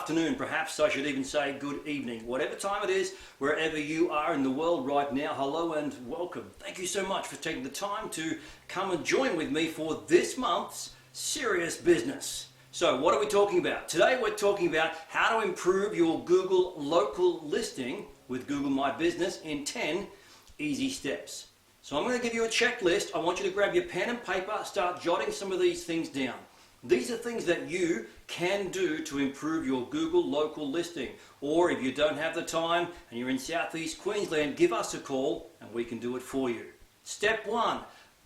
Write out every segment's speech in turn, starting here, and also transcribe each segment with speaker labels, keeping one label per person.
Speaker 1: afternoon, perhaps I should even say good evening. Whatever time it is, wherever you are in the world right now, hello and welcome. Thank you so much for taking the time to come and join with me for this month's Serious Business. So what are we talking about? Today we're talking about how to improve your Google local listing with Google My Business in 10 easy steps. So I'm going to give you a checklist. I want you to grab your pen and paper, start jotting some of these things down. These are things that you can do to improve your Google local listing. Or if you don't have the time and you're in Southeast Queensland, give us a call and we can do it for you. Step one,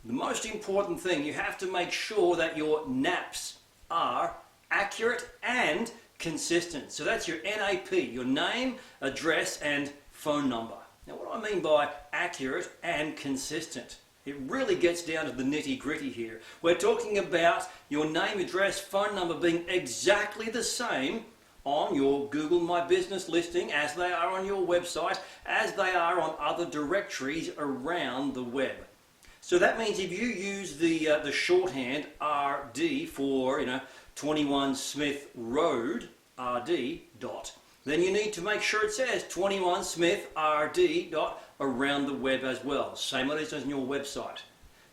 Speaker 1: the most important thing, you have to make sure that your NAPs are accurate and consistent. So that's your NAP, your name, address and phone number. Now what do I mean by accurate and consistent? It really gets down to the nitty-gritty here. We're talking about your name, address, phone number being exactly the same on your Google My Business listing as they are on your website, as they are on other directories around the web. So that means if you use the shorthand RD for 21 Smith Road RD dot, then you need to make sure it says 21 Smith RD dot around the web as well. Same as on your website.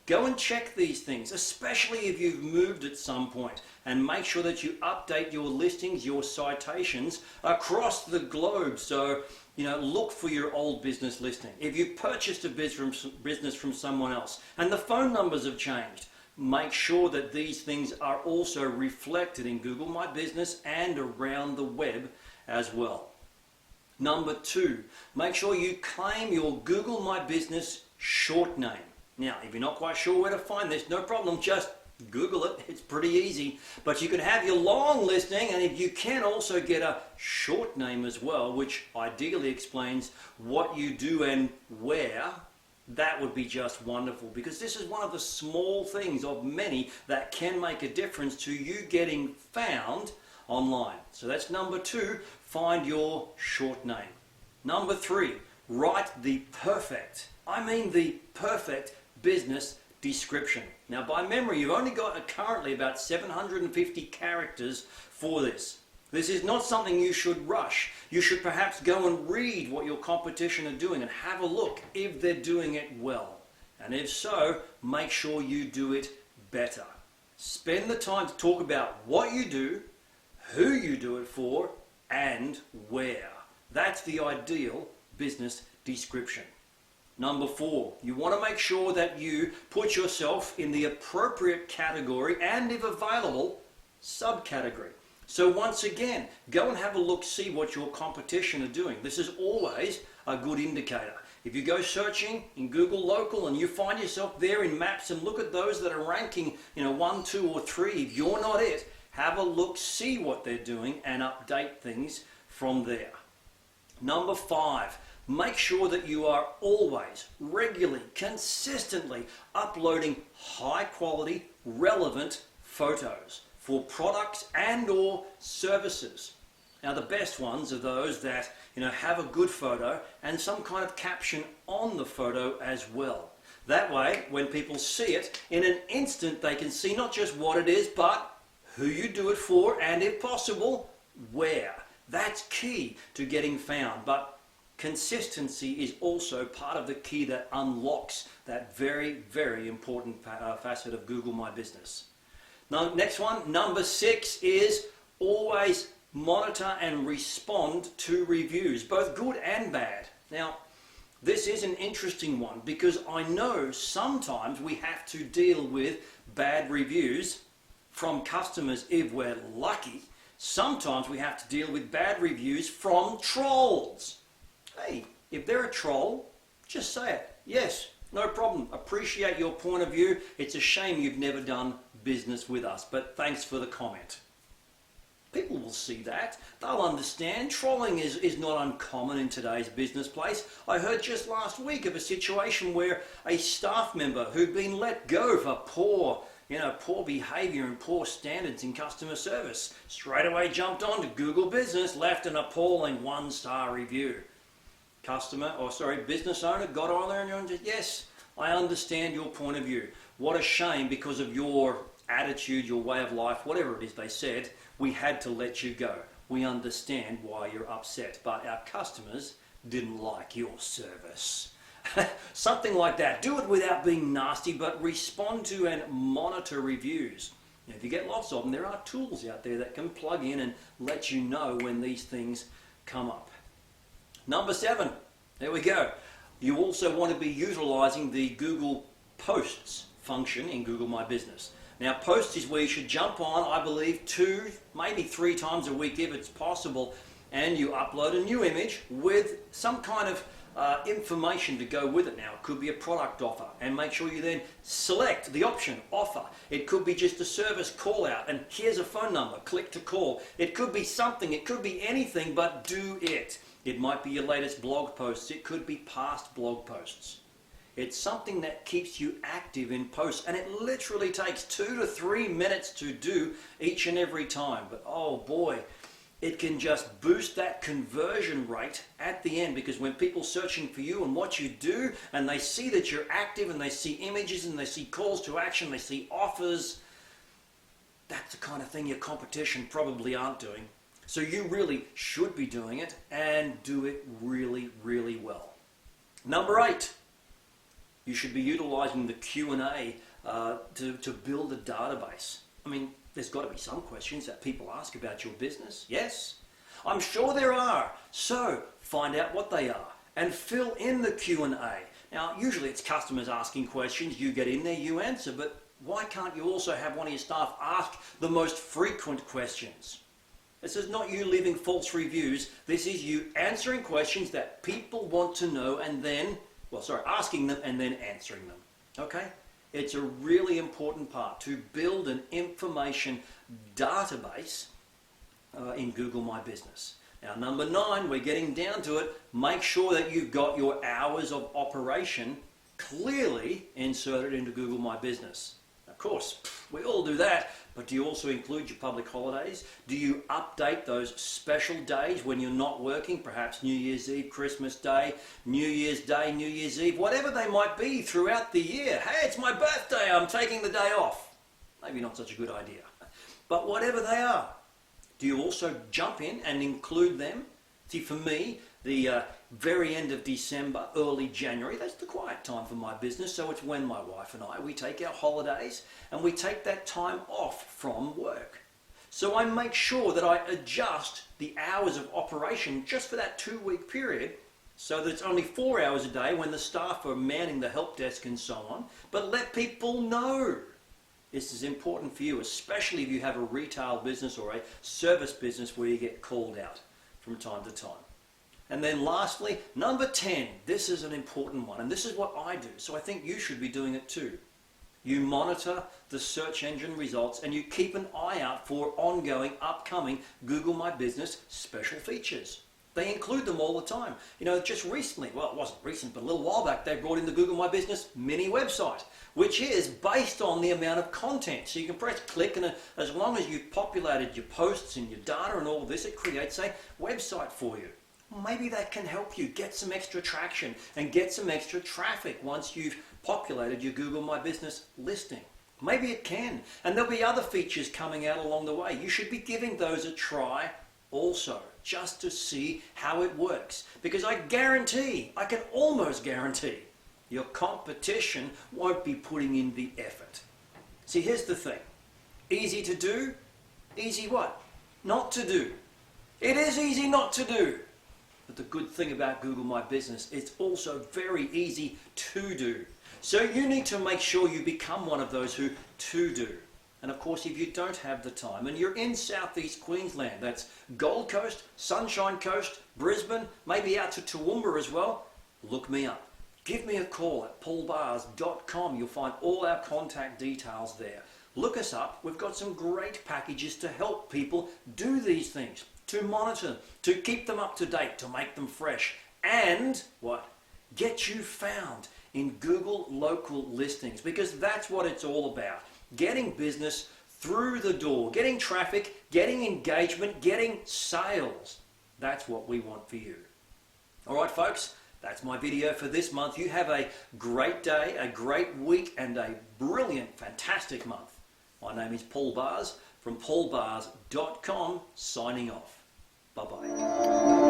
Speaker 1: Go and check these things, especially if you've moved at some point, and make sure that you update your listings, your citations across the globe. So, look for your old business listing. If you've purchased a business from someone else and the phone numbers have changed, make sure that these things are also reflected in Google My Business and around the web as well. Number two, make sure you claim your Google My Business short name. Now, if you're not quite sure where to find this, no problem, just Google it. It's pretty easy. But you can have your long listing, and if you can also get a short name as well, which ideally explains what you do and where, that would be just wonderful, because this is one of the small things of many that can make a difference to you getting found online. So that's number two, find your short name. Number three, write the perfect business description. Now by memory, you've only got currently about 750 characters for this. This is not something you should rush. You should perhaps go and read what your competition are doing and have a look if they're doing it well. And if so, make sure you do it better. Spend the time to talk about what you do, who you do it for, and where. That's the ideal business description. Number four, you want to make sure that you put yourself in the appropriate category and, if available, subcategory. So once again, go and have a look, see what your competition are doing. This is always a good indicator. If you go searching in Google Local and you find yourself there in maps and look at those that are ranking 1, 2 or 3, if you're not it, have a look, see what they're doing and update things from there. Number five, make sure that you are always, regularly, consistently uploading high quality, relevant photos for products and or services. Now the best ones are those that have a good photo and some kind of caption on the photo as well. That way, when people see it, in an instant they can see not just what it is, but who you do it for, and if possible, where. That's key to getting found, but consistency is also part of the key that unlocks that very, very important facet of Google My Business. Now, next one, number 6, is always monitor and respond to reviews, both good and bad. Now, this is an interesting one because I know sometimes we have to deal with bad reviews from customers if we're lucky. Sometimes we have to deal with bad reviews from trolls. Hey, if they're a troll, just say it. Yes, no problem. Appreciate your point of view. It's a shame you've never done business with us, but thanks for the comment. People will see that. They'll understand. Trolling is not uncommon in today's business place. I heard just last week of a situation where a staff member who'd been let go for poor behavior and poor standards in customer service straight away jumped on to Google Business, left an appalling 1-star review. Business owner got on there and said, yes, I understand your point of view. What a shame, because of your attitude, your way of life, whatever it is they said, we had to let you go. we understand why you're upset, but our customers didn't like your service. Something like that. Do it without being nasty, but respond to and monitor reviews. Now, if you get lots of them, there are tools out there that can plug in and let you know when these things come up. Number 7, there we go. You also want to be utilizing the Google Posts function in Google My Business. Now, Posts is where you should jump on, I believe, 2, maybe 3 times a week if it's possible, and you upload a new image with some kind of information to go with it. Now, it could be a product offer, and make sure you then select the option offer. It could be just a service call out, and here's a phone number, click to call. It could be something, it could be anything, but do it. It might be your latest blog posts, it could be past blog posts. It's something that keeps you active in posts, and it literally takes 2 to 3 minutes to do each and every time. But oh boy, it can just boost that conversion rate at the end, because when people searching for you and what you do, and they see that you're active, and they see images, and they see calls to action, they see offers, that's the kind of thing your competition probably aren't doing. So you really should be doing it, and do it really, really well. Number 8, you should be utilizing the Q&A to build a database. I mean, there's got to be some questions that people ask about your business. Yes? I'm sure there are. So find out what they are and fill in the Q&A. Now, usually it's customers asking questions. You get in there, you answer. But why can't you also have one of your staff ask the most frequent questions? This is not you leaving false reviews. This is you answering questions that people want to know, and then, asking them and then answering them. Okay? It's a really important part to build an information database in Google My Business. Now, number 9, we're getting down to it. Make sure that you've got your hours of operation clearly inserted into Google My Business. Of course, we all do that, but do you also include your public holidays? Do you update those special days when you're not working, perhaps New Year's Eve, Christmas Day, New Year's Eve, whatever they might be throughout the year? Hey, it's my birthday, I'm taking the day off. Maybe not such a good idea. But whatever they are, do you also jump in and include them? See, for me, the very end of December, early January, that's the quiet time for my business. So it's when my wife and I, we take our holidays and we take that time off from work. So I make sure that I adjust the hours of operation just for that 2-week period, so that it's only 4 hours a day when the staff are manning the help desk and so on. But let people know. This is important for you, especially if you have a retail business or a service business where you get called out from time to time. And then lastly, number 10, this is an important one, and this is what I do, so I think you should be doing it too. You monitor the search engine results, and you keep an eye out for ongoing, upcoming Google My Business special features. They include them all the time. You know, just recently, well, it wasn't recent, but a little while back, they brought in the Google My Business mini website, which is based on the amount of content. So you can press click, and as long as you've populated your posts and your data and all this, it creates a website for you. Maybe that can help you get some extra traction and get some extra traffic once you've populated your Google My Business listing. Maybe it can. And there'll be other features coming out along the way. You should be giving those a try also, just to see how it works. Because I can almost guarantee, your competition won't be putting in the effort. See, here's the thing. Easy to do, easy what? Not to do. It is easy not to do. But the good thing about Google My Business, it's also very easy to do. So you need to make sure you become one of those who to do. And of course, if you don't have the time and you're in Southeast Queensland, that's Gold Coast, Sunshine Coast, Brisbane, maybe out to Toowoomba as well, look me up. Give me a call at paulbars.com. You'll find all our contact details there. Look us up. We've got some great packages to help people do these things, to monitor, to keep them up to date, to make them fresh, and what? Get you found in Google local listings, because that's what it's all about. Getting business through the door, getting traffic, getting engagement, getting sales. That's what we want for you. All right, folks, that's my video for this month. You have a great day, a great week, and a brilliant, fantastic month. My name is Paul Bars from paulbars.com, signing off. Bye-bye.